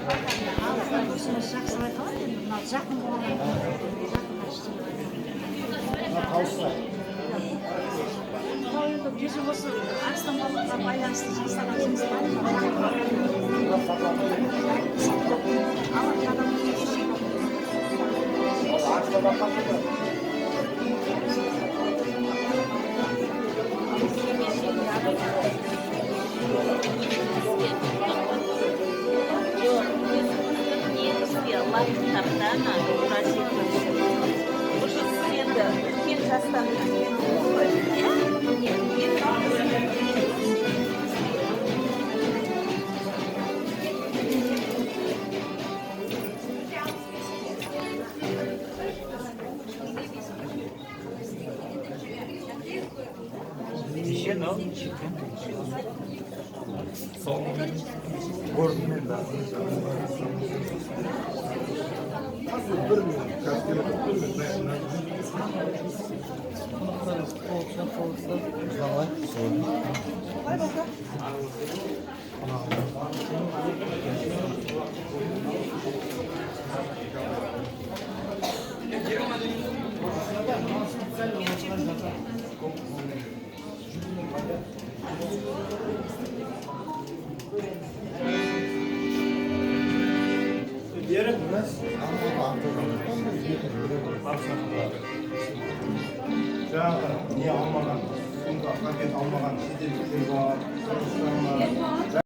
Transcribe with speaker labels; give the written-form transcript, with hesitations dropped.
Speaker 1: өзіңіз жақсы айтылады енді мынау жақын болған
Speaker 2: Тауысса.
Speaker 1: мынау енді кеше осы арыстанбалыққа байланысты жасаған жұмыстар
Speaker 3: Лайктардан уже енді үлкен жастан
Speaker 4: Еще, но
Speaker 2: Гордымен да. Bir minut, kaskele bir minut. Давай.
Speaker 4: Беріп,
Speaker 2: жаңағы не алмаған, пакет алмаған шетелдіктер бар.